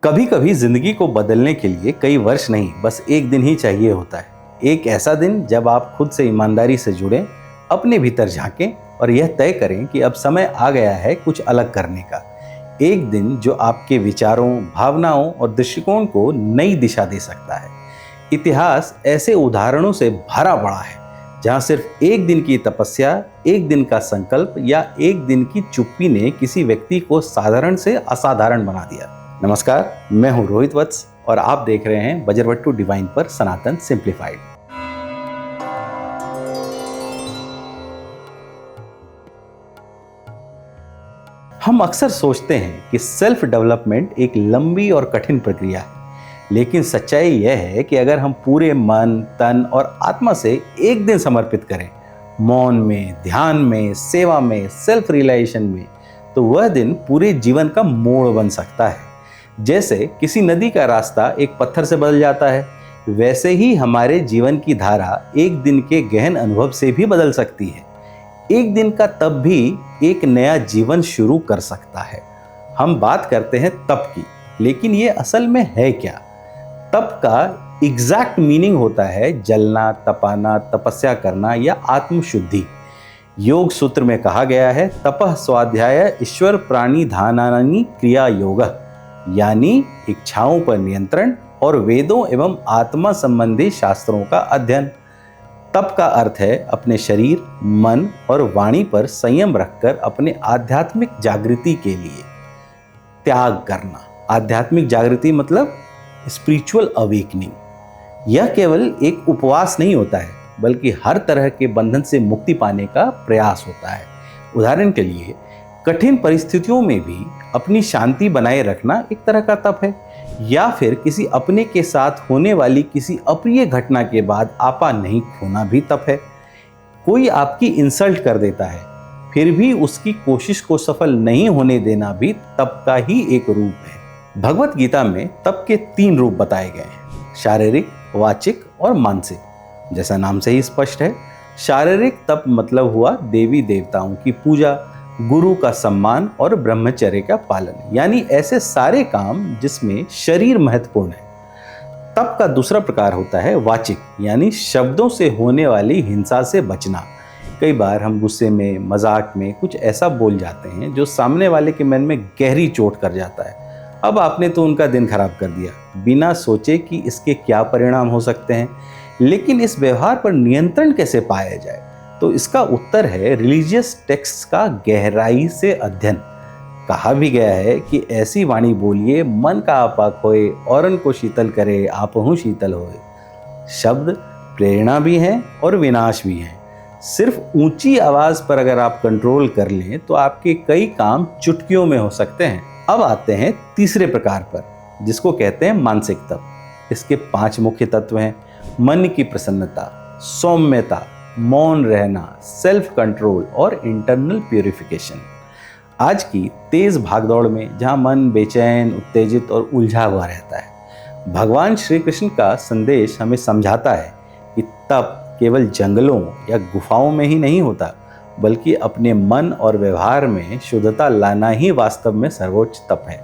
कभी कभी जिंदगी को बदलने के लिए कई वर्ष नहीं, बस एक दिन ही चाहिए होता है। एक ऐसा दिन जब आप खुद से ईमानदारी से जुड़ें, अपने भीतर झांकें और यह तय करें कि अब समय आ गया है कुछ अलग करने का। एक दिन जो आपके विचारों, भावनाओं और दृष्टिकोण को नई दिशा दे सकता है। इतिहास ऐसे उदाहरणों से भरा पड़ा है जहां सिर्फ एक दिन की तपस्या, एक दिन का संकल्प या एक दिन की चुप्पी ने किसी व्यक्ति को साधारण से असाधारण बना दिया। नमस्कार, मैं हूं रोहित वत्स और आप देख रहे हैं बजरवट्टू डिवाइन पर सनातन सिंप्लीफाइड। हम अक्सर सोचते हैं कि सेल्फ डेवलपमेंट एक लंबी और कठिन प्रक्रिया है, लेकिन सच्चाई यह है कि अगर हम पूरे मन, तन और आत्मा से एक दिन समर्पित करें, मौन में, ध्यान में, सेवा में, सेल्फ रियलाइजेशन में, तो वह दिन पूरे जीवन का मोड़ बन सकता है। जैसे किसी नदी का रास्ता एक पत्थर से बदल जाता है, वैसे ही हमारे जीवन की धारा एक दिन के गहन अनुभव से भी बदल सकती है। एक दिन का तप भी एक नया जीवन शुरू कर सकता है। हम बात करते हैं तप की, लेकिन ये असल में है क्या? तप का एग्जैक्ट मीनिंग होता है जलना, तपाना, तपस्या करना या आत्मशुद्धि। योग सूत्र में कहा गया है, तपः स्वाध्याय ईश्वर प्राणी धानानि क्रिया योग, यानी इच्छाओं पर नियंत्रण और वेदों एवं आत्मा संबंधी शास्त्रों का अध्ययन। तप का अर्थ है अपने शरीर, मन और वाणी पर संयम रखकर अपने आध्यात्मिक जागृति के लिए त्याग करना। आध्यात्मिक जागृति मतलब स्पिरिचुअल अवेकनिंग। यह केवल एक उपवास नहीं होता है, बल्कि हर तरह के बंधन से मुक्ति पाने का प्रयास होता है। उदाहरण के लिए, कठिन परिस्थितियों में भी अपनी शांति बनाए रखना एक तरह का तप है, या फिर किसी अपने के साथ होने वाली किसी अप्रिय घटना के बाद आपा नहीं खोना भी तप है। कोई आपकी इंसल्ट कर देता है, फिर भी उसकी कोशिश को सफल नहीं होने देना भी तप का ही एक रूप है। भगवत गीता में तप के 3 रूप बताए गए हैं: शारीरिक, वाचिक और मानसिक। जैसा नाम से ही स्पष्ट है, शारीरिक तप मतलब हुआ देवी देवताओं की पूजा, गुरु का सम्मान और ब्रह्मचर्य का पालन, यानी ऐसे सारे काम जिसमें शरीर महत्वपूर्ण है। तप का दूसरा प्रकार होता है वाचिक, यानी शब्दों से होने वाली हिंसा से बचना। कई बार हम गुस्से में, मजाक में कुछ ऐसा बोल जाते हैं जो सामने वाले के मन में गहरी चोट कर जाता है। अब आपने तो उनका दिन खराब कर दिया, बिना सोचे कि इसके क्या परिणाम हो सकते हैं। लेकिन इस व्यवहार पर नियंत्रण कैसे पाया जाए? तो इसका उत्तर है रिलीजियस टेक्स्ट का गहराई से अध्ययन। कहा भी गया है कि ऐसी वाणी बोलिए मन का आपा खोए, औरन को शीतल करे, आपहु शीतल होए। शब्द प्रेरणा भी हैं और विनाश भी हैं। सिर्फ ऊंची आवाज पर अगर आप कंट्रोल कर लें तो आपके कई काम चुटकियों में हो सकते हैं। अब आते हैं तीसरे प्रकार पर, जिसको कहते हैं मानसिक तप। इसके 5 मुख्य तत्व हैं: मन की प्रसन्नता, सौम्यता, मौन रहना, सेल्फ कंट्रोल और इंटरनल प्यूरिफिकेशन। आज की तेज भागदौड़ में जहां मन बेचैन, उत्तेजित और उलझा हुआ रहता है, भगवान श्री कृष्ण का संदेश हमें समझाता है कि तप केवल जंगलों या गुफाओं में ही नहीं होता, बल्कि अपने मन और व्यवहार में शुद्धता लाना ही वास्तव में सर्वोच्च तप है।